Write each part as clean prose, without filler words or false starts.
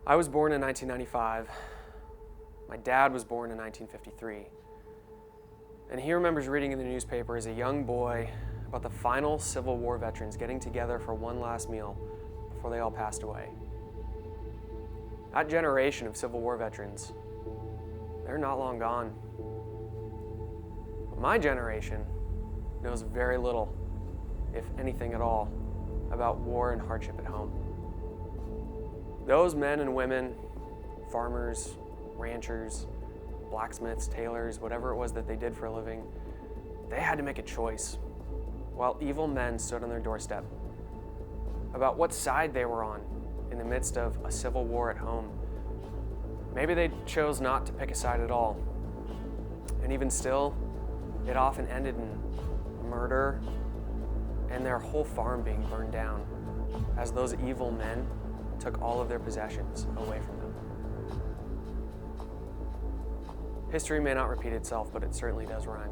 I was born in 1995. My dad was born in 1953. And he remembers reading in the newspaper as a young boy about the final Civil War veterans getting together for one last meal before they all passed away. That generation of Civil War veterans, they're not long gone. But my generation knows very little, if anything at all, about war and hardship at home. Those men and women, farmers, ranchers, blacksmiths, tailors, whatever it was that they did for a living, they had to make a choice while evil men stood on their doorstep about what side they were on in the midst of a civil war at home. Maybe they chose not to pick a side at all. And even still, it often ended in murder and their whole farm being burned down as those evil men took all of their possessions away from them. History may not repeat itself, but it certainly does rhyme.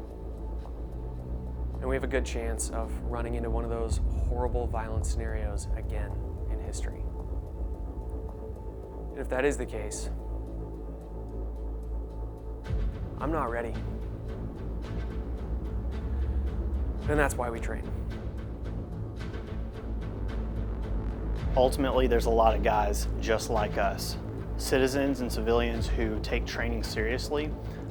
And we have a good chance of running into one of those horrible violent scenarios again in history. And if that is the case, I'm not ready. And that's why we train. Ultimately, there's a lot of guys just like us, citizens and civilians who take training seriously,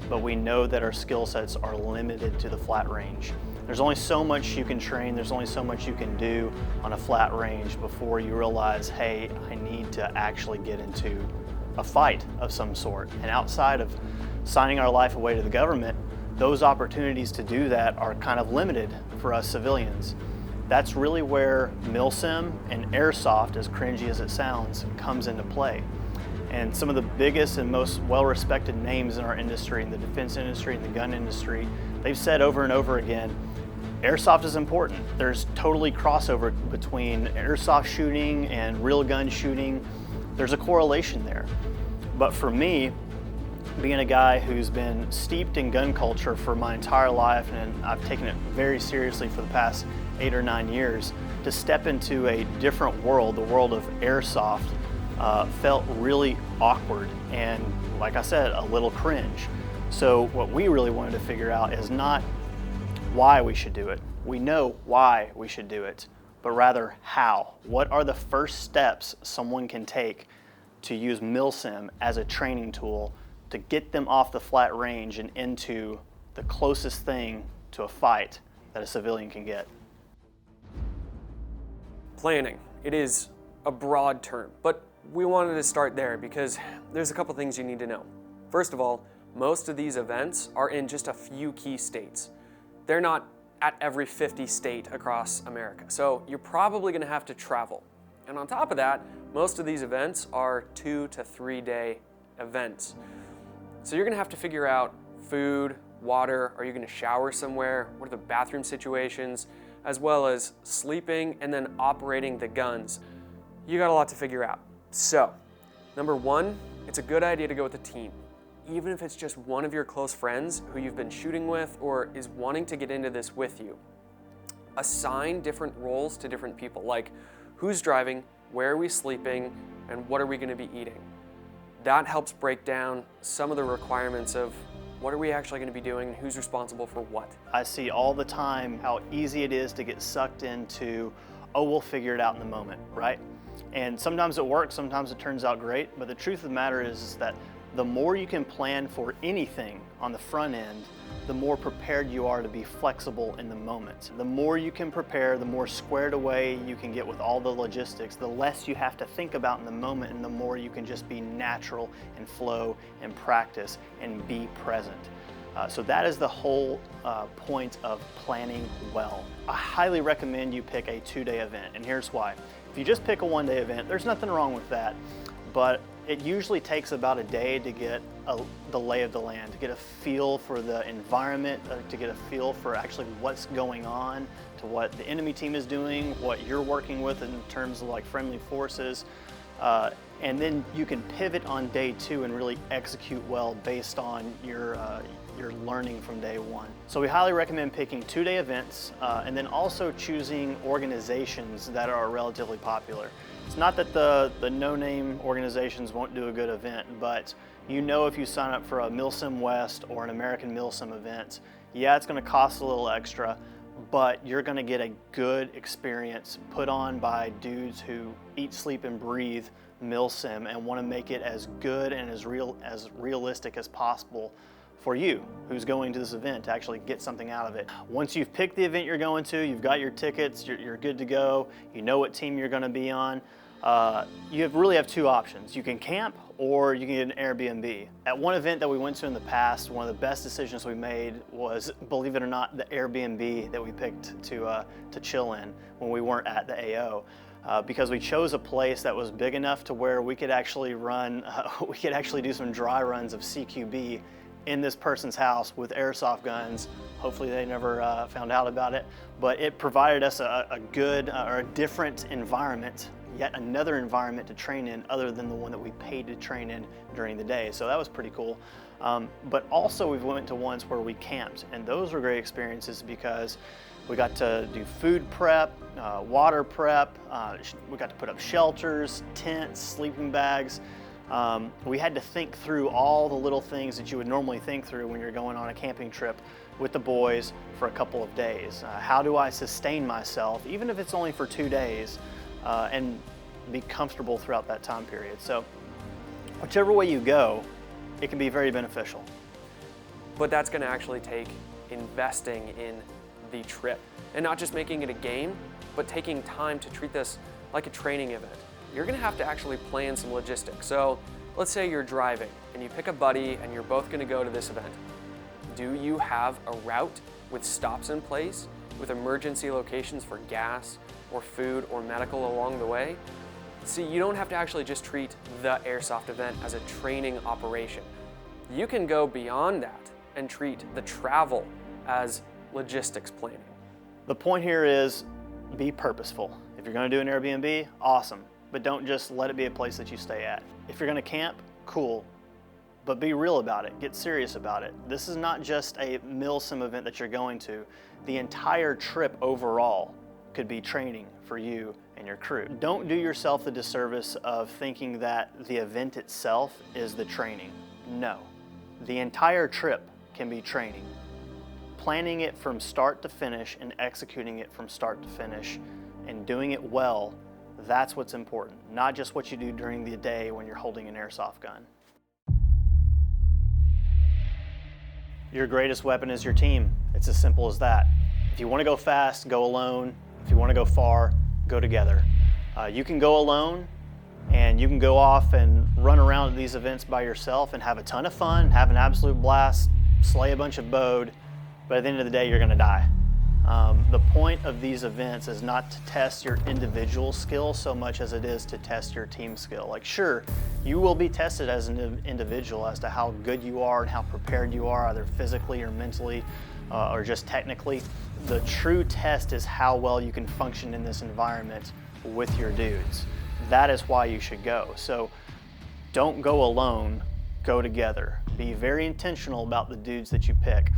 but we know that our skill sets are limited to the flat range. There's only so much you can train, there's only so much you can do on a flat range before you realize, hey, I need to actually get into a fight of some sort. And outside of signing our life away to the government, those opportunities to do that are kind of limited for us civilians. That's really where Milsim and airsoft, as cringy as it sounds, comes into play. And some of the biggest and most well-respected names in our industry, in the defense industry, in the gun industry, they've said over and over again, airsoft is important. There's totally crossover between airsoft shooting and real gun shooting. There's a correlation there. But for me, being a guy who's been steeped in gun culture for my entire life, and I've taken it very seriously for the past 8 or 9 years, to step into a different world, the world of airsoft, felt really awkward and, like I said, a little cringe. So what we really wanted to figure out is not why we should do it. We know why we should do it, but rather how. What are the first steps someone can take to use Milsim as a training tool to get them off the flat range and into the closest thing to a fight that a civilian can get? Planning. It is a broad term, but we wanted to start there because there's a couple things you need to know. First of all, most of these events are in just a few key states. They're not at every 50 state across America, so you're probably going to have to travel. And on top of that, most of these events are 2 to 3 day events. So you're going to have to figure out food, water, are you going to shower somewhere, what are the bathroom situations, as well as sleeping and then operating the guns. You got a lot to figure out. So, number one, it's a good idea to go with a team. Even if it's just one of your close friends who you've been shooting with or is wanting to get into this with you. Assign different roles to different people, like who's driving, where are we sleeping, and what are we going to be eating. That helps break down some of the requirements of what are we actually going to be doing and who's responsible for what. I see all the time how easy it is to get sucked into, oh, we'll figure it out in the moment, right? And sometimes it works, sometimes it turns out great, but the truth of the matter is that the more you can plan for anything on the front end, the more prepared you are to be flexible in the moment. The more you can prepare, the more squared away you can get with all the logistics, the less you have to think about in the moment, and the more you can just be natural and flow and practice and be present. So that is the whole point of planning well. I highly recommend you pick a 2-day event, and here's why. If you just pick a 1-day event, there's nothing wrong with that, but it usually takes about a day to get the lay of the land, to get a feel for the environment, to get a feel for actually what's going on, to what the enemy team is doing, what you're working with in terms of like friendly forces. And then you can pivot on day 2 and really execute well based on your learning from day 1. So we highly recommend picking 2-day events and then also choosing organizations that are relatively popular. It's not that the no-name organizations won't do a good event, but you know if you sign up for a Milsim West or an American Milsim event, yeah, it's going to cost a little extra, but you're going to get a good experience put on by dudes who eat, sleep, and breathe Milsim and want to make it as good and as realistic as possible for you who's going to this event to actually get something out of it. Once you've picked the event you're going to, you've got your tickets, you're good to go, you know what team you're going to be on, you really have two options. You can camp or you can get an Airbnb. At one event that we went to in the past, one of the best decisions we made was, believe it or not, the Airbnb that we picked to chill in when we weren't at the AO. Because we chose a place that was big enough to where we could actually do some dry runs of CQB in this person's house with airsoft guns. Hopefully they never found out about it, but it provided us a good or a different environment, yet another environment to train in other than the one that we paid to train in during the day. So that was pretty cool. But also we went to ones where we camped, and those were great experiences because we got to do food prep, water prep, we got to put up shelters, tents, sleeping bags. We had to think through all the little things that you would normally think through when you're going on a camping trip with the boys for a couple of days. How do I sustain myself, even if it's only for 2 days, and be comfortable throughout that time period? So whichever way you go, it can be very beneficial. But that's going to actually take investing in the trip and not just making it a game, but taking time to treat this like a training event. You're going to have to actually plan some logistics. So let's say you're driving and you pick a buddy and you're both going to go to this event. Do you have a route with stops in place, with emergency locations for gas or food or medical along the way? See, you don't have to actually just treat the airsoft event as a training operation. You can go beyond that and treat the travel as logistics planning. The point here is be purposeful. If you're going to do an Airbnb, awesome. But don't just let it be a place that you stay at. If you're going to camp, cool, but be real about it. Get serious about it. This is not just a Milsim event that you're going to. The entire trip overall could be training for you and your crew. Don't do yourself the disservice of thinking that the event itself is the training. No, the entire trip can be training. Planning it from start to finish and executing it from start to finish and doing it well, that's what's important, not just what you do during the day when you're holding an airsoft gun. Your greatest weapon is your team. It's as simple as that. If you want to go fast, go alone. If you want to go far, go together. You can go alone and you can go off and run around at these events by yourself and have a ton of fun, have an absolute blast, slay a bunch of bode, but at the end of the day, you're going to die. The point of these events is not to test your individual skill so much as it is to test your team skill. Like, sure, you will be tested as an individual as to how good you are and how prepared you are, either physically or mentally or just technically. The true test is how well you can function in this environment with your dudes. That is why you should go. So don't go alone, go together. Be very intentional about the dudes that you pick.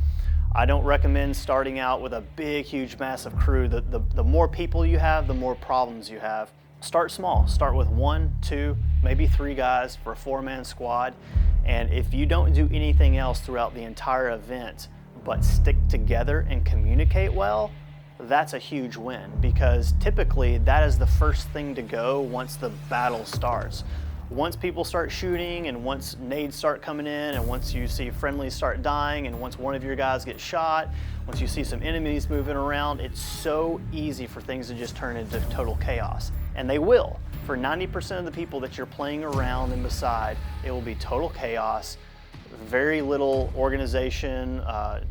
I don't recommend starting out with a big, huge, massive crew. The more people you have, the more problems you have. Start small. Start with 1, 2, maybe 3 guys for a 4-man squad. And if you don't do anything else throughout the entire event but stick together and communicate well, that's a huge win, because typically that is the first thing to go once the battle starts. Once people start shooting and once nades start coming in and once you see friendlies start dying and once one of your guys gets shot, once you see some enemies moving around, it's so easy for things to just turn into total chaos. And they will. For 90% of the people that you're playing around and beside, it will be total chaos, very little organization,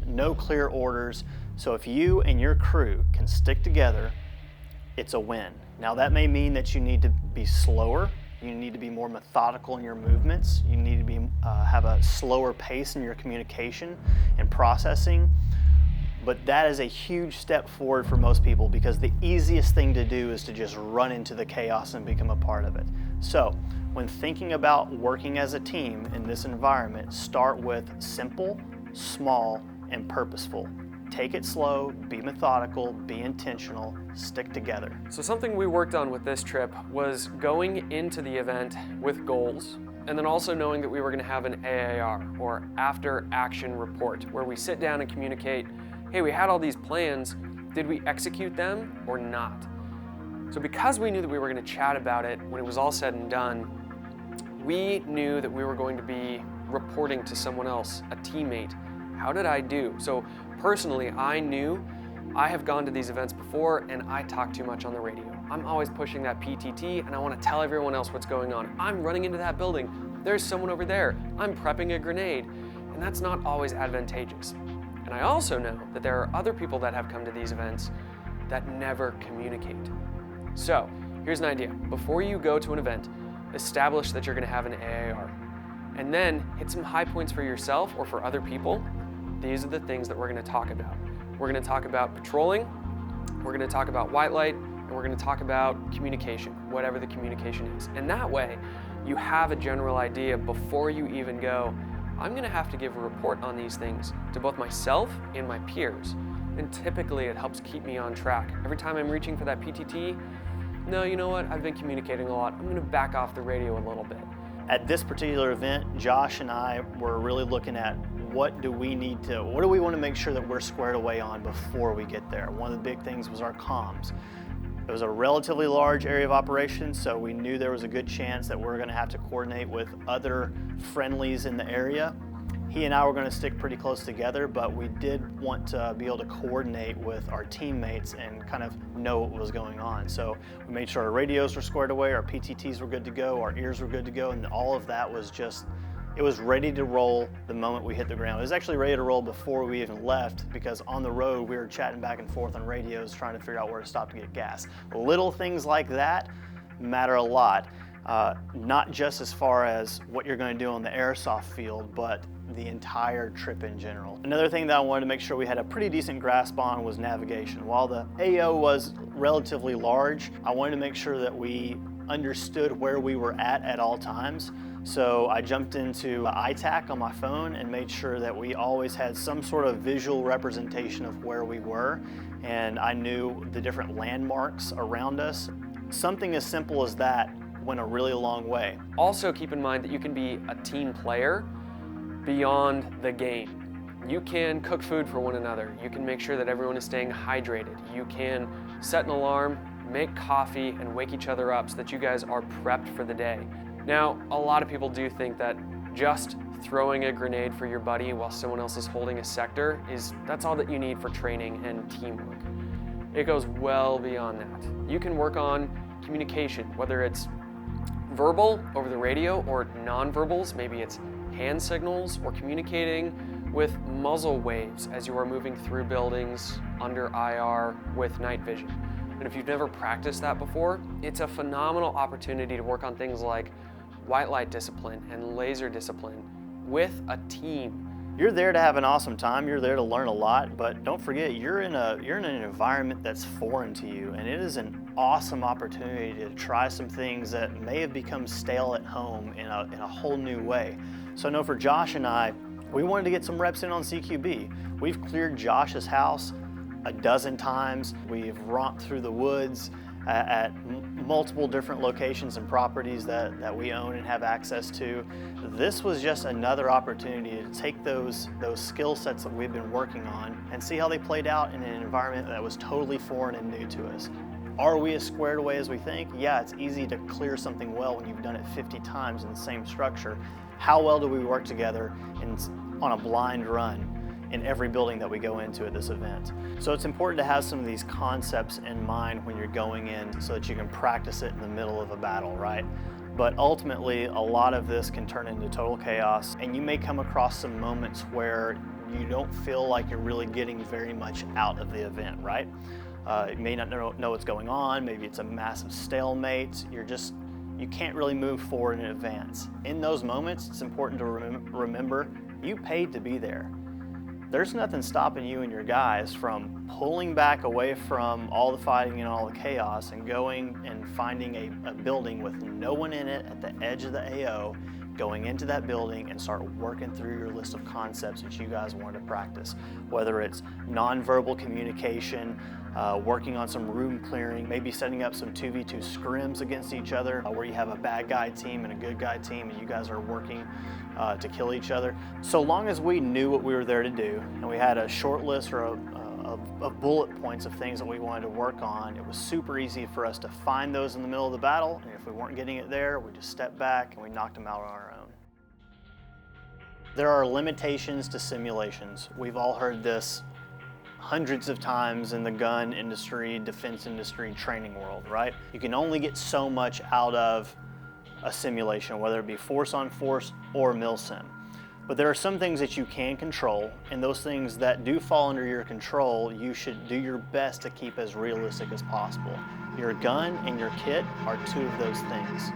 no clear orders. So if you and your crew can stick together, it's a win. Now that may mean that you need to be slower. You need to be more methodical in your movements. You need to have a slower pace in your communication and processing. But that is a huge step forward for most people, because the easiest thing to do is to just run into the chaos and become a part of it. So when thinking about working as a team in this environment, start with simple, small, and purposeful. take it slow, be methodical, be intentional, stick together. So something we worked on with this trip was going into the event with goals, and then also knowing that we were going to have an AAR, or after action report, where we sit down and communicate, hey, we had all these plans, did we execute them or not? So because we knew that we were going to chat about it when it was all said and done, we knew that we were going to be reporting to someone else, a teammate. How did I do? So personally, I knew I have gone to these events before and I talk too much on the radio. I'm always pushing that PTT and I want to tell everyone else what's going on. I'm running into that building. There's someone over there. I'm prepping a grenade. And that's not always advantageous. And I also know that there are other people that have come to these events that never communicate. So here's an idea. Before you go to an event, establish that you're going to have an AAR. And then hit some high points for yourself or for other people. These are the things that we're going to talk about. We're going to talk about patrolling, we're going to talk about white light, and we're going to talk about communication, whatever the communication is. And that way, you have a general idea before you even go, I'm going to have to give a report on these things to both myself and my peers. And typically it helps keep me on track. Every time I'm reaching for that PTT, no, you know what, I've been communicating a lot. I'm going to back off the radio a little bit. At this particular event, Josh and I were really looking at what do we want to make sure that we're squared away on before we get there. One of the big things was our comms. It was a relatively large area of operation, so we knew there was a good chance that we were going to have to coordinate with other friendlies in the area. He and I were going to stick pretty close together, but we did want to be able to coordinate with our teammates and kind of know what was going on. So we made sure our radios were squared away, our PTTs were good to go, our ears were good to go, and all of that was just, it was ready to roll the moment we hit the ground. It was actually ready to roll before we even left, because on the road we were chatting back and forth on radios trying to figure out where to stop to get gas. Little things like that matter a lot, not just as far as what you're going to do on the airsoft field, but the entire trip in general. Another thing that I wanted to make sure we had a pretty decent grasp on was navigation. While the AO was relatively large, I wanted to make sure that we understood where we were at all times. So I jumped into ITAC on my phone and made sure that we always had some sort of visual representation of where we were, and I knew the different landmarks around us. Something as simple as that went a really long way. Also keep in mind that you can be a team player beyond the game. You can cook food for one another. You can make sure that everyone is staying hydrated. You can set an alarm, make coffee, and wake each other up so that you guys are prepped for the day. Now, a lot of people do think that just throwing a grenade for your buddy while someone else is holding a sector that's all that you need for training and teamwork. It goes well beyond that. You can work on communication, whether it's verbal over the radio or non-verbals, maybe it's hand signals or communicating with muzzle waves as you are moving through buildings under IR with night vision. And if you've never practiced that before, it's a phenomenal opportunity to work on things like white light discipline and laser discipline with a team. You're there to have an awesome time, you're there to learn a lot, but don't forget, you're in an environment that's foreign to you, and it is an awesome opportunity to try some things that may have become stale at home in a whole new way. So I know for Josh and I, we wanted to get some reps in on CQB. We've cleared Josh's house a dozen times. We've romped through the woods at multiple different locations and properties that we own and have access to. This was just another opportunity to take those skill sets that we've been working on and see how they played out in an environment that was totally foreign and new to us. Are we as squared away as we think? Yeah, it's easy to clear something well when you've done it 50 times in the same structure. How well do we work together on a blind run in every building that we go into at this event? So it's important to have some of these concepts in mind when you're going in so that you can practice it in the middle of a battle, right? But ultimately, a lot of this can turn into total chaos, and you may come across some moments where you don't feel like you're really getting very much out of the event, right? You may not know what's going on, maybe it's a massive stalemate, you can't really move forward in advance. In those moments, it's important to remember you paid to be there. There's nothing stopping you and your guys from pulling back away from all the fighting and all the chaos and going and finding a building with no one in it at the edge of the AO, going into that building and start working through your list of concepts that you guys want to practice. Whether it's nonverbal communication, working on some room clearing, maybe setting up some 2v2 scrims against each other where you have a bad guy team and a good guy team and you guys are working to kill each other. So long as we knew what we were there to do and we had a short list or of bullet points of things that we wanted to work on, it was super easy for us to find those in the middle of the battle, and if we weren't getting it there, we just stepped back and we knocked them out on our own. There are limitations to simulations. We've all heard this hundreds of times in the gun industry, defense industry, training world, right? You can only get so much out of a simulation, whether it be force on force or milsim. But there are some things that you can control, and those things that do fall under your control, you should do your best to keep as realistic as possible. Your gun and your kit are two of those things.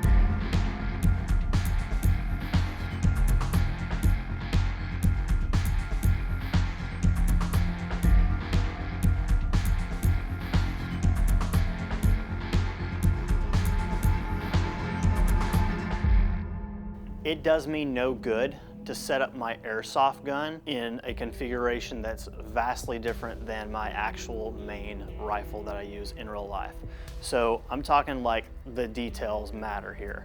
It does me no good to set up my airsoft gun in a configuration that's vastly different than my actual main rifle that I use in real life. So I'm talking like the details matter here.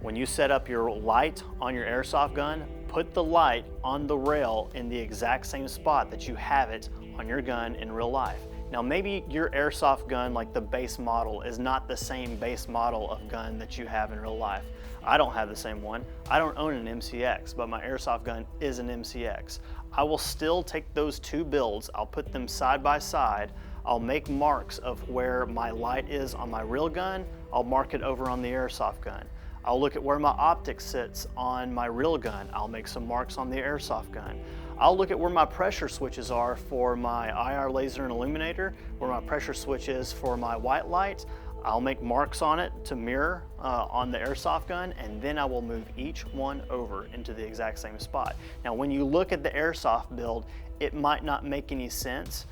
When you set up your light on your airsoft gun, put the light on the rail in the exact same spot that you have it on your gun in real life. Now maybe your airsoft gun, like the base model, is not the same base model of gun that you have in real life. I don't have the same one. I don't own an MCX, but my airsoft gun is an MCX. I will still take those two builds, I'll put them side by side, I'll make marks of where my light is on my real gun, I'll mark it over on the airsoft gun. I'll look at where my optic sits on my real gun, I'll make some marks on the airsoft gun. I'll look at where my pressure switches are for my IR laser and illuminator, where my pressure switch is for my white light. I'll make marks on it to mirror on the airsoft gun, and then I will move each one over into the exact same spot. Now, when you look at the airsoft build, it might not make any sense,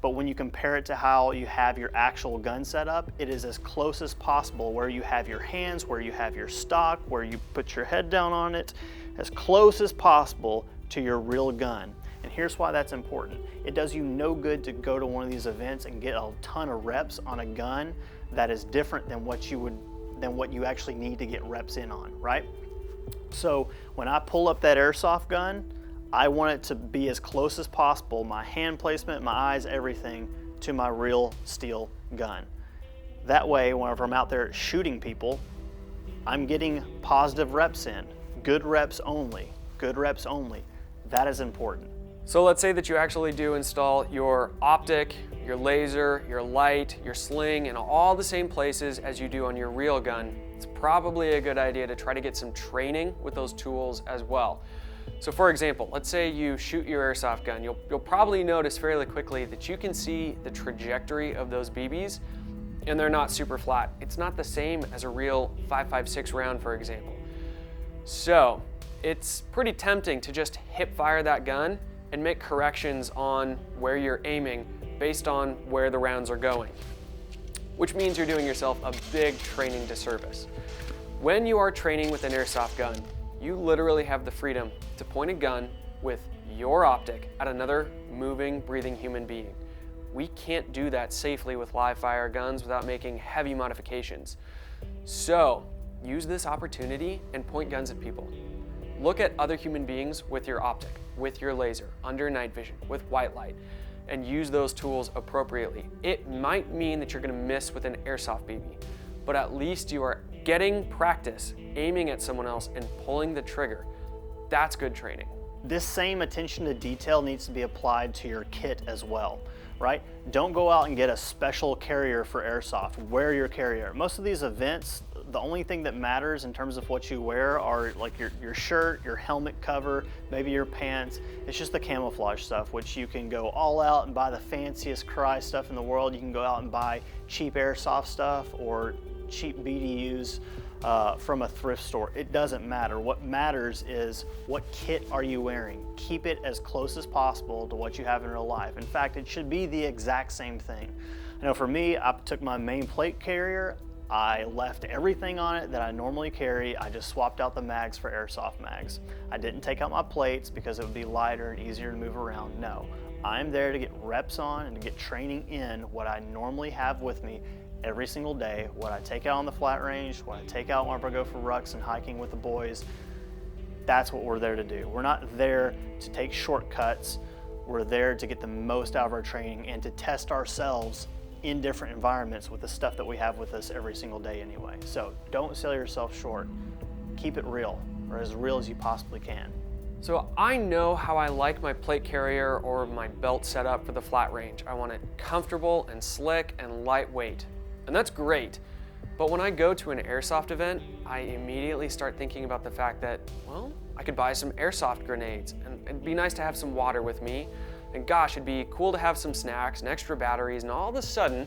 but when you compare it to how you have your actual gun set up, it is as close as possible where you have your hands, where you have your stock, where you put your head down on it, as close as possible to your real gun. And here's why that's important. It does you no good to go to one of these events and get a ton of reps on a gun that is different than what you actually need to get reps in on, right? So when I pull up that airsoft gun, I want it to be as close as possible, my hand placement, my eyes, everything, to my real steel gun. That way, whenever I'm out there shooting people, I'm getting positive reps in, good reps only, good reps only. That is important. So let's say that you actually do install your optic, your laser, your light, your sling in all the same places as you do on your real gun. It's probably a good idea to try to get some training with those tools as well. So for example, let's say you shoot your airsoft gun. You'll probably notice fairly quickly that you can see the trajectory of those BBs and they're not super flat. It's not the same as a real 5.56 round, for example. So it's pretty tempting to just hip fire that gun and make corrections on where you're aiming based on where the rounds are going, which means you're doing yourself a big training disservice. When you are training with an airsoft gun, you literally have the freedom to point a gun with your optic at another moving, breathing human being. We can't do that safely with live fire guns without making heavy modifications. So use this opportunity and point guns at people. Look at other human beings with your optic, with your laser, under night vision, with white light, and use those tools appropriately. It might mean that you're gonna miss with an airsoft BB, but at least you are getting practice aiming at someone else and pulling the trigger. That's good training. This same attention to detail needs to be applied to your kit as well, right? Don't go out and get a special carrier for airsoft. Wear your carrier. Most of these events, the only thing that matters in terms of what you wear are like your shirt, your helmet cover, maybe your pants. It's just the camouflage stuff, which you can go all out and buy the fanciest cry stuff in the world. You can go out and buy cheap airsoft stuff or cheap BDUs from a thrift store. It doesn't matter. What matters is what kit are you wearing. Keep it as close as possible to what you have in real life. In fact, it should be the exact same thing. I know for me, I took my main plate carrier, I left everything on it that I normally carry. I just swapped out the mags for airsoft mags. I didn't take out my plates because it would be lighter and easier to move around. No, I'm there to get reps on and to get training in what I normally have with me every single day, what I take out on the flat range, what I take out when I go for rucks and hiking with the boys. That's what we're there to do. We're not there to take shortcuts. We're there to get the most out of our training and to test ourselves in different environments with the stuff that we have with us every single day anyway. So don't sell yourself short. Keep it real, or as real as you possibly can. So I know how I like my plate carrier or my belt setup for the flat range. I want it comfortable and slick and lightweight. And that's great. But when I go to an airsoft event, I immediately start thinking about the fact that, well, I could buy some airsoft grenades, and it'd be nice to have some water with me. And gosh, it'd be cool to have some snacks and extra batteries, and all of a sudden,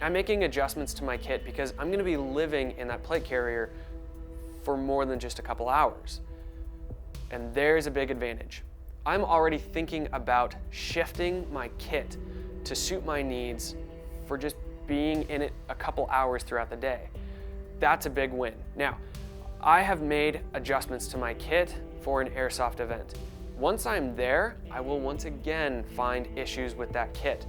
I'm making adjustments to my kit because I'm gonna be living in that plate carrier for more than just a couple hours. And there's a big advantage. I'm already thinking about shifting my kit to suit my needs for just being in it a couple hours throughout the day. That's a big win. Now, I have made adjustments to my kit for an airsoft event. Once I'm there, I will once again find issues with that kit.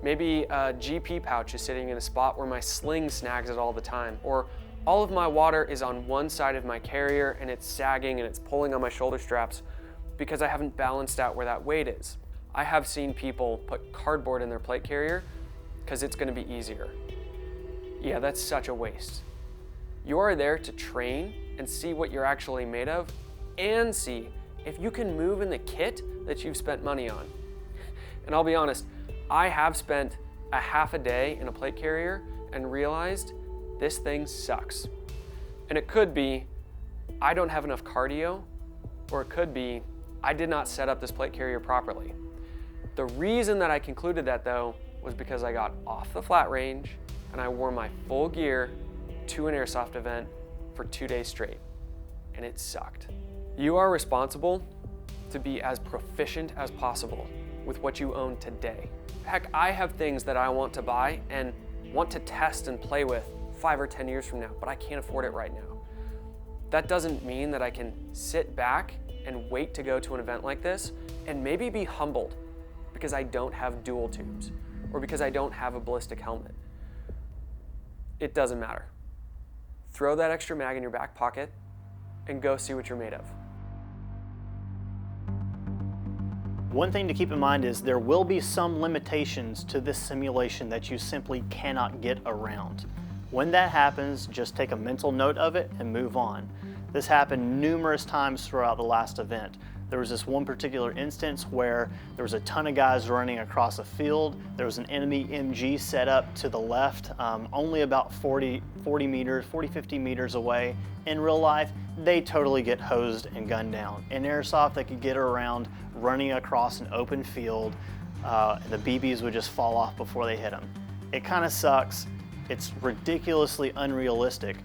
Maybe a GP pouch is sitting in a spot where my sling snags it all the time, or all of my water is on one side of my carrier and it's sagging and it's pulling on my shoulder straps because I haven't balanced out where that weight is. I have seen people put cardboard in their plate carrier because it's gonna be easier. Yeah, that's such a waste. You are there to train and see what you're actually made of and see if you can move in the kit that you've spent money on. And I'll be honest, I have spent a half a day in a plate carrier and realized this thing sucks. And it could be I don't have enough cardio, or it could be I did not set up this plate carrier properly. The reason that I concluded that though was because I got off the flat range and I wore my full gear to an airsoft event for 2 days straight, and it sucked. You are responsible to be as proficient as possible with what you own today. Heck, I have things that I want to buy and want to test and play with 5 or 10 years from now, but I can't afford it right now. That doesn't mean that I can sit back and wait to go to an event like this and maybe be humbled because I don't have dual tubes or because I don't have a ballistic helmet. It doesn't matter. Throw that extra mag in your back pocket and go see what you're made of. One thing to keep in mind is there will be some limitations to this simulation that you simply cannot get around. When that happens, just take a mental note of it and move on. This happened numerous times throughout the last event. There was this one particular instance where there was a ton of guys running across a field. There was an enemy MG set up to the left, only about 40, 50 meters away. In real life, they totally get hosed and gunned down. In airsoft, they could get around running across an open field, and the BBs would just fall off before they hit them. It kind of sucks. It's ridiculously unrealistic,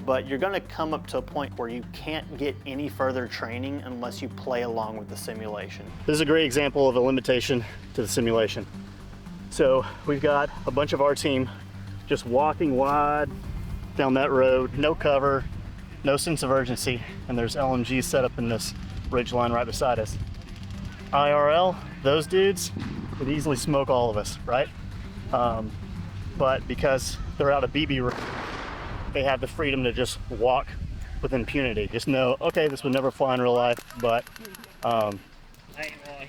but you're gonna come up to a point where you can't get any further training unless you play along with the simulation. This is a great example of a limitation to the simulation. So we've got a bunch of our team just walking wide down that road, no cover, no sense of urgency, and there's LMGs set up in this ridge line right beside us. IRL, those dudes would easily smoke all of us, right? But because they're out of BB range, they have the freedom to just walk with impunity. Just know, okay, this would never fly in real life, but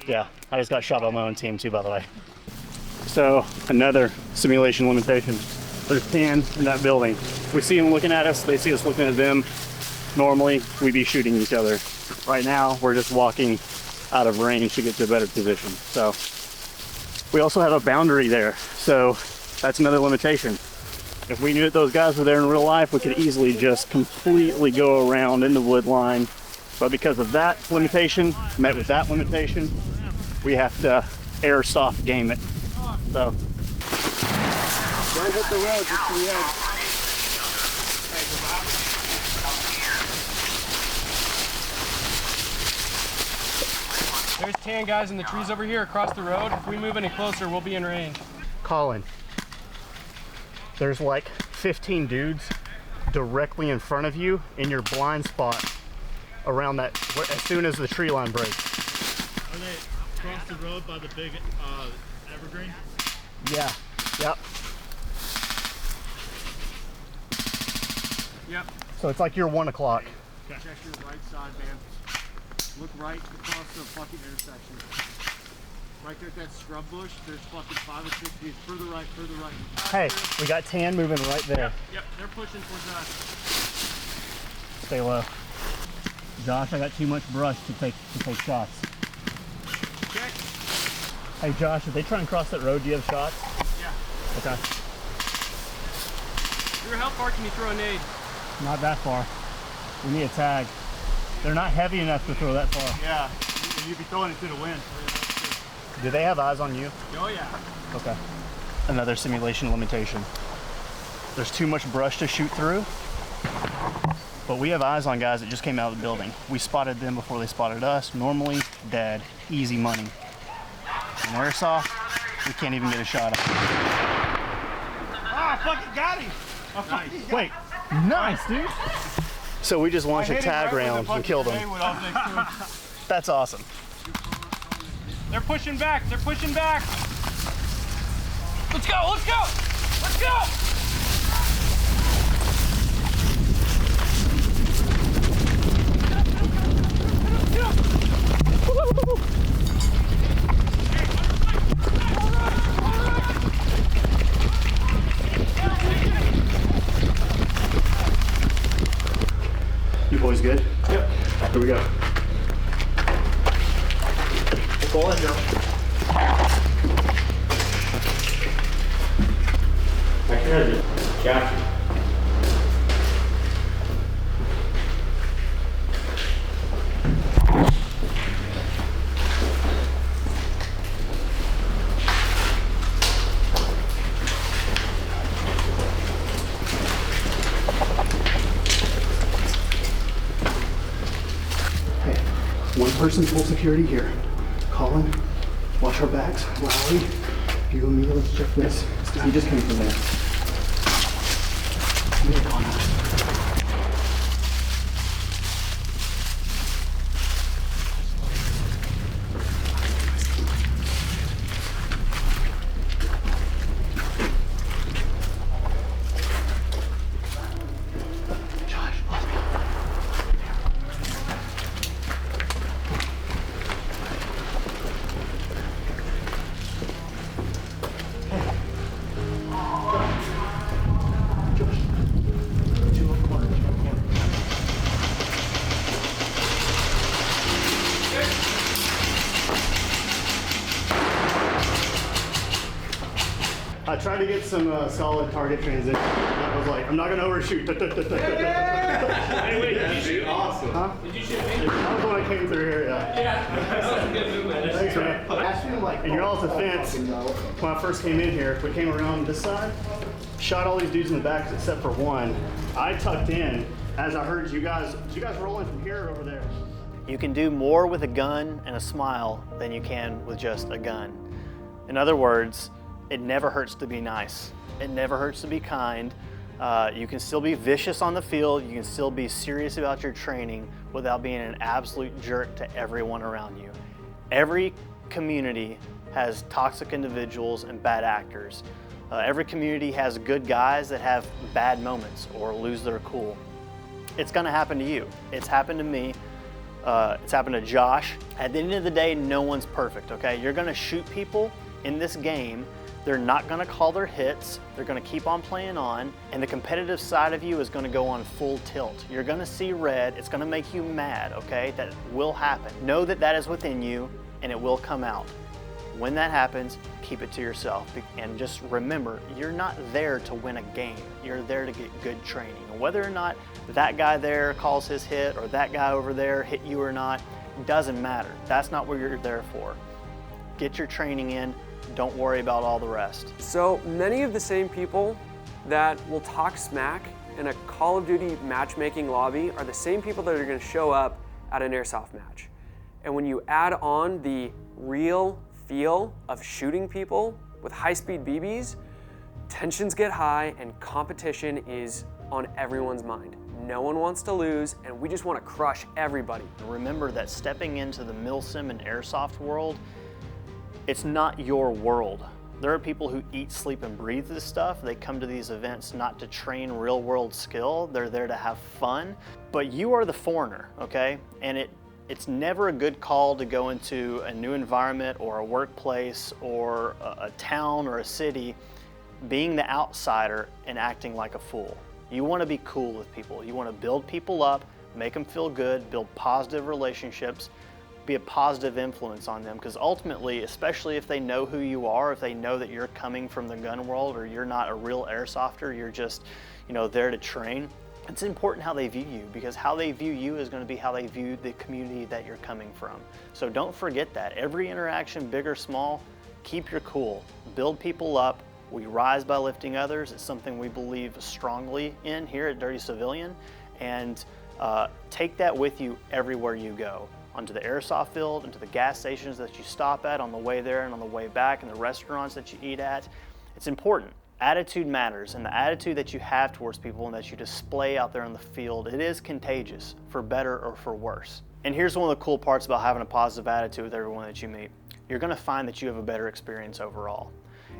yeah, I just got shot by my own team too, by the way. So another simulation limitation. There's 10 in that building. We see them looking at us, they see us looking at them. Normally, we'd be shooting each other. Right now, we're just walking out of range to get to a better position. So we also have a boundary there. So that's another limitation. If we knew that those guys were there in real life, we could easily just completely go around in the wood line. But because of that limitation, met with that limitation, we have to airsoft game it. So. Don't hit the road, just to the edge. There's 10 guys in the trees over here across the road. If we move any closer, we'll be in range. Colin, there's like 15 dudes directly in front of you in your blind spot around that, as soon as the tree line breaks. Are they across the road by the big evergreen? Yeah, yep. Yep. So it's like you're 1 o'clock. Check your right side, man. Look right across the fucking intersection. Right there at that scrub bush, there's fucking 5 or 6 feet. Further right, further right. Hey, we got tan moving right there. Yep, they're pushing towards us. Stay low. Josh, I got too much brush to take shots. Check. Hey Josh, if they try and cross that road, do you have shots? Yeah. Okay. Drew, how far can you throw a nade? Not that far. We need a tag. They're not heavy enough to throw that far. Yeah, you'd be throwing it to the wind. Do they have eyes on you? Oh yeah. Okay. Another simulation limitation. There's too much brush to shoot through, but we have eyes on guys that just came out of the building. We spotted them before they spotted us. Normally dead, easy money. In airsoft, we can't even get a shot at them. Ah, fucking got him! Nice. Wait, nice, dude. So we just launched a tag round and killed them. That's awesome. They're pushing back. They're pushing back. Let's go. Let's go. Let's go. You boys good? Yep. Here we go. Go on, Joe. Actually, gotcha. Hey, one person full security here. Colin, watch our backs. Lowry, you and me, let's check this. He just came from there. Yeah, Colin. I tried to get some solid target transition. I was like, I'm not gonna overshoot. Hey, wait, did you shoot me? Awesome. Huh? Did you shoot me? That was when I came through here, yeah. Yeah. That was a good movement. Thanks, man. In your all's defense, when I first came in here, we came around this side, shot all these dudes in the back except for one. I tucked in as I heard you guys rolling from here or over there. You can do more with a gun and a smile than you can with just a gun. In other words, it never hurts to be nice. It never hurts to be kind. You can still be vicious on the field. You can still be serious about your training without being an absolute jerk to everyone around you. Every community has toxic individuals and bad actors. Every community has good guys that have bad moments or lose their cool. It's gonna happen to you. It's happened to me. It's happened to Josh. At the end of the day, no one's perfect, okay? You're gonna shoot people in this game. They're not gonna call their hits. They're gonna keep on playing on, and the competitive side of you is gonna go on full tilt. You're gonna see red. It's gonna make you mad, okay? That will happen. Know that that is within you, and it will come out. When that happens, keep it to yourself. And just remember, you're not there to win a game. You're there to get good training. And whether or not that guy there calls his hit or that guy over there hit you or not, doesn't matter. That's not what you're there for. Get your training in. Don't worry about all the rest. So many of the same people that will talk smack in a Call of Duty matchmaking lobby are the same people that are going to show up at an airsoft match. And when you add on the real feel of shooting people with high-speed BBs, Tensions get high and competition is on everyone's mind. No one wants to lose, and we just want to crush everybody. Remember that stepping into the Milsim and airsoft world, it's not your world. There are people who eat, sleep, and breathe this stuff. They come to these events not to train real world skill. They're there to have fun. But you are the foreigner, okay? And it's never a good call to go into a new environment or a workplace or a town or a city being the outsider and acting like a fool. You want to be cool with people. You want to build people up, make them feel good, build positive relationships, be a positive influence on them, because ultimately, especially if they know who you are, if they know that you're coming from the gun world or you're not a real airsofter, you're just, there to train, it's important how they view you, because how they view you is going to be how they view the community that you're coming from. So don't forget that. Every interaction, big or small, keep your cool, build people up. We rise by lifting others. It's something we believe strongly in here at Dirty Civilian, and take that with you everywhere you go. Onto the airsoft field, into the gas stations that you stop at on the way there and on the way back, and the restaurants that you eat at. It's important. Attitude matters, and the attitude that you have towards people and that you display out there in the field, it is contagious, for better or for worse. And here's one of the cool parts about having a positive attitude with everyone that you meet. You're gonna find that you have a better experience overall.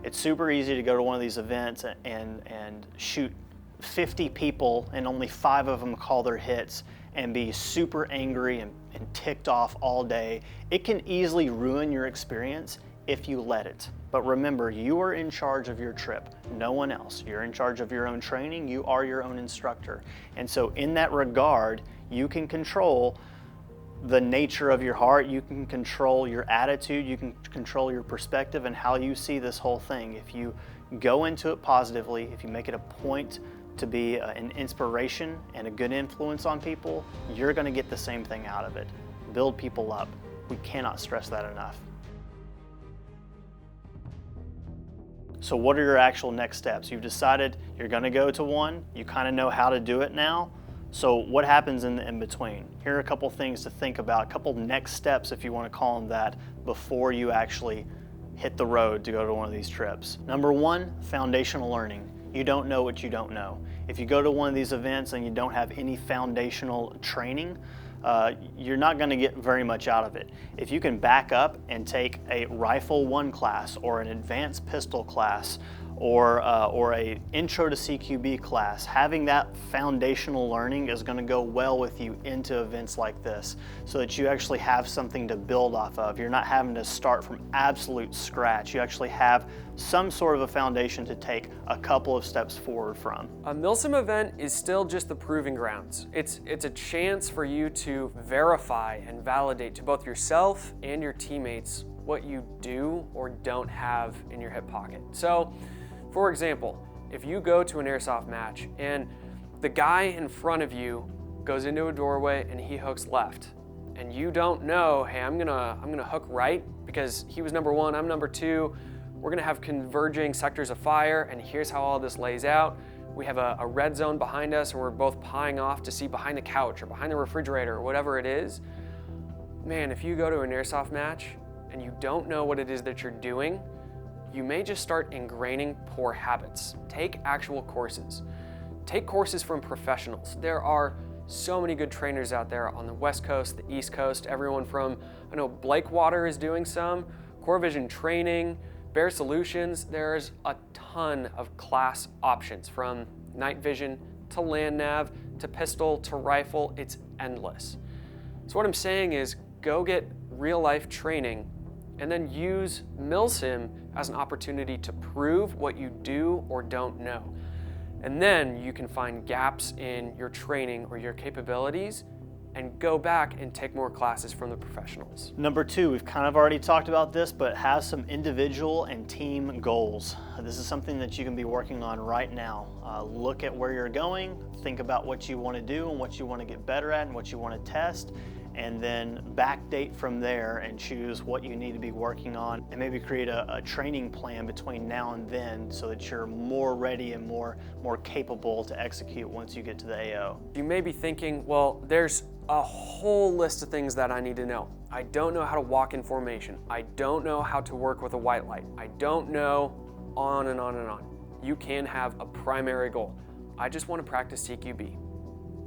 It's super easy to go to one of these events and shoot 50 people and only 5 of them call their hits and be super angry and ticked off all day. It can easily ruin your experience if you let it. But remember, you are in charge of your trip, no one else. You're in charge of your own training, you are your own instructor. And so in that regard, you can control the nature of your heart, you can control your attitude, you can control your perspective and how you see this whole thing. If you go into it positively, if you make it a point to be an inspiration and a good influence on people, you're going to get the same thing out of it. Build people up. We cannot stress that enough. So what are your actual next steps? You've decided you're going to go to one. You kind of know how to do it now. So what happens in between? Here are a couple things to think about, a couple next steps, if you want to call them that, before you actually hit the road to go to one of these trips. Number one, foundational learning. You don't know what you don't know. If you go to one of these events and you don't have any foundational training, you're not going to get very much out of it. If you can back up and take a Rifle 1 class or an advanced pistol class or a intro to CQB class, having that foundational learning is going to go well with you into events like this, so that you actually have something to build off of. You're not having to start from absolute scratch. You actually have some sort of a foundation to take a couple of steps forward from. A Milsim event is still just the proving grounds. It's a chance for you to verify and validate to both yourself and your teammates what you do or don't have in your hip pocket. So, for example, if you go to an airsoft match and the guy in front of you goes into a doorway and he hooks left, and you don't know, hey, I'm gonna hook right because he was number 1, I'm number 2, we're gonna have converging sectors of fire, and here's how all this lays out. We have a red zone behind us and we're both pieing off to see behind the couch or behind the refrigerator or whatever it is. Man, if you go to an airsoft match and you don't know what it is that you're doing, you may just start ingraining poor habits. Take actual courses. Take courses from professionals. There are so many good trainers out there on the West Coast, the East Coast, everyone from, I know Blakewater is doing some, Core Vision Training, Bear Solutions. There's a ton of class options from night vision to land nav to pistol to rifle. It's endless. So what I'm saying is go get real life training and then use Milsim as an opportunity to prove what you do or don't know. And then you can find gaps in your training or your capabilities and go back and take more classes from the professionals. Number 2, we've kind of already talked about this, but have some individual and team goals. This is something that you can be working on right now. Look at where you're going, think about what you want to do and what you want to get better at and what you want to test, and then backdate from there and choose what you need to be working on, and maybe create a training plan between now and then so that you're more ready and more capable to execute once you get to the AO. You may be thinking, well, there's a whole list of things that I need to know. I don't know how to walk in formation. I don't know how to work with a white light. I don't know, on and on and on. you can have a primary goal. I just want to practice CQB.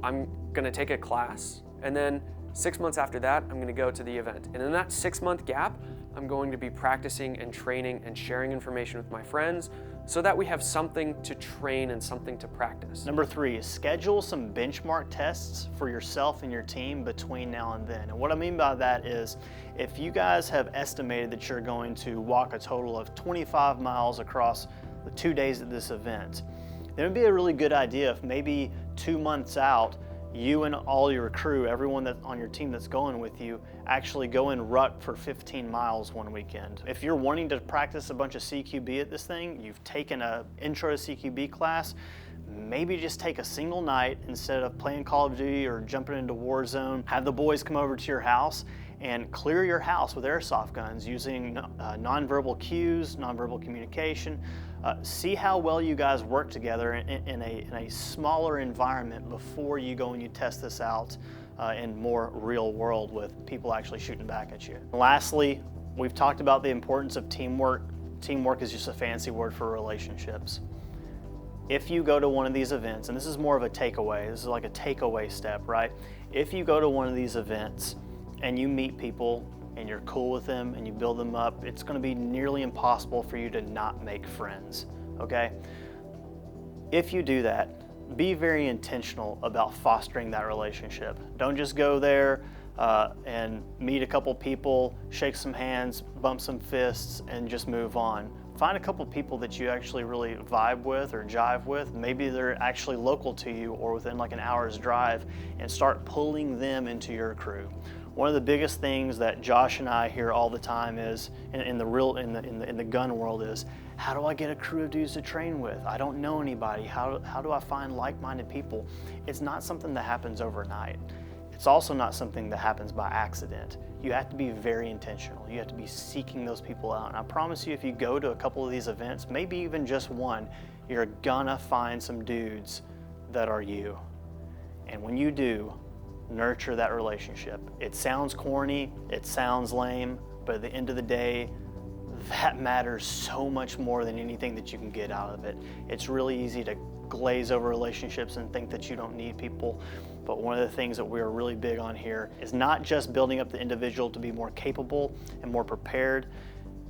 I'm gonna take a class, and then 6 months after that, I'm gonna go to the event. And in that 6-month gap, I'm going to be practicing and training and sharing information with my friends so that we have something to train and something to practice. Number 3 is schedule some benchmark tests for yourself and your team between now and then. And what I mean by that is, if you guys have estimated that you're going to walk a total of 25 miles across the 2 days at this event, then it'd be a really good idea if maybe 2 months out, you and all your crew, everyone that's on your team that's going with you, actually go and ruck for 15 miles one weekend. If you're wanting to practice a bunch of CQB at this thing, you've taken an intro to CQB class, maybe just take a single night instead of playing Call of Duty or jumping into Warzone. Have the boys come over to your house and clear your house with airsoft guns using nonverbal cues, nonverbal communication. See how well you guys work together in a smaller environment before you go and you test this out in more real world with people actually shooting back at you. Lastly, we've talked about the importance of teamwork. Teamwork is just a fancy word for relationships. If you go to one of these events, and this is more of a takeaway, this is like a takeaway step, right? If you go to one of these events and you meet people and you're cool with them and you build them up, it's gonna be nearly impossible for you to not make friends, okay? If you do that, be very intentional about fostering that relationship. Don't just go there and meet a couple people, shake some hands, bump some fists, and just move on. Find a couple people that you actually really vibe with or jive with. Maybe they're actually local to you or within like an hour's drive, and start pulling them into your crew. One of the biggest things that Josh and I hear all the time is, in the gun world, is, how do I get a crew of dudes to train with? I don't know anybody. How do I find like-minded people? It's not something that happens overnight. It's also not something that happens by accident. You have to be very intentional. You have to be seeking those people out. And I promise you, if you go to a couple of these events, maybe even just one, you're gonna find some dudes that are you. And when you do, nurture that relationship. It sounds corny, it sounds lame, but at the end of the day, that matters so much more than anything that you can get out of it. It's really easy to glaze over relationships and think that you don't need people. But one of the things that we're really big on here is not just building up the individual to be more capable and more prepared.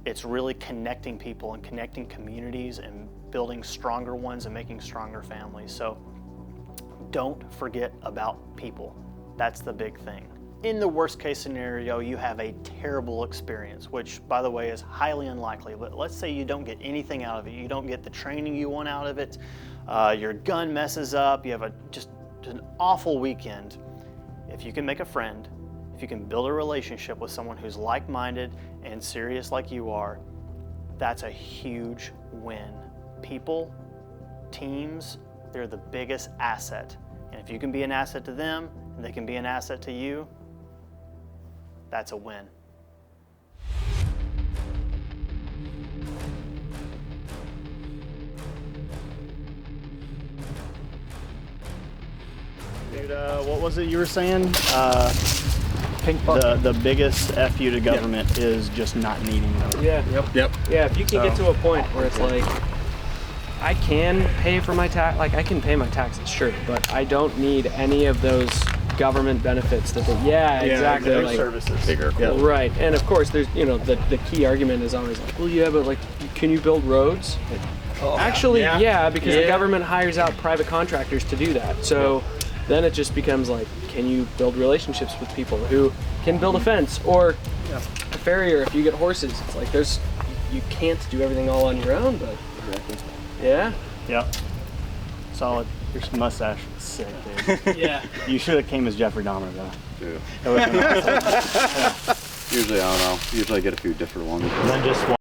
It's really connecting people and connecting communities and building stronger ones and making stronger families. So don't forget about people. That's the big thing. In the worst case scenario, you have a terrible experience, which, by the way, is highly unlikely. But let's say you don't get anything out of it. You don't get the training you want out of it. Your gun messes up. You have just an awful weekend. If you can make a friend, if you can build a relationship with someone who's like-minded and serious like you are, that's a huge win. People, teams, they're the biggest asset. And if you can be an asset to them, and they can be an asset to you, that's a win. Dude, what was it you were saying? Pink fuck. The biggest F you to government is just not needing them. Yeah. Yep. Yeah, if you can get to a point where it's like, I can pay for my tax, like I can pay my taxes, sure, but I don't need any of those government benefits that exactly. Their like, services. Bigger. Right, and of course there's, the key argument is always like, well, yeah, but like, can you build roads? Actually, yeah, because the government hires out private contractors to do that. So then it just becomes like, can you build relationships with people who can build a fence or a farrier if you get horses? It's like you can't do everything all on your own, but yeah. Yep. Solid. Your mustache is sick, dude. Yeah. You should have came as Jeffrey Dahmer, though. Dude. That would've been awesome. Usually, I don't know. Usually I get a few different ones. And then just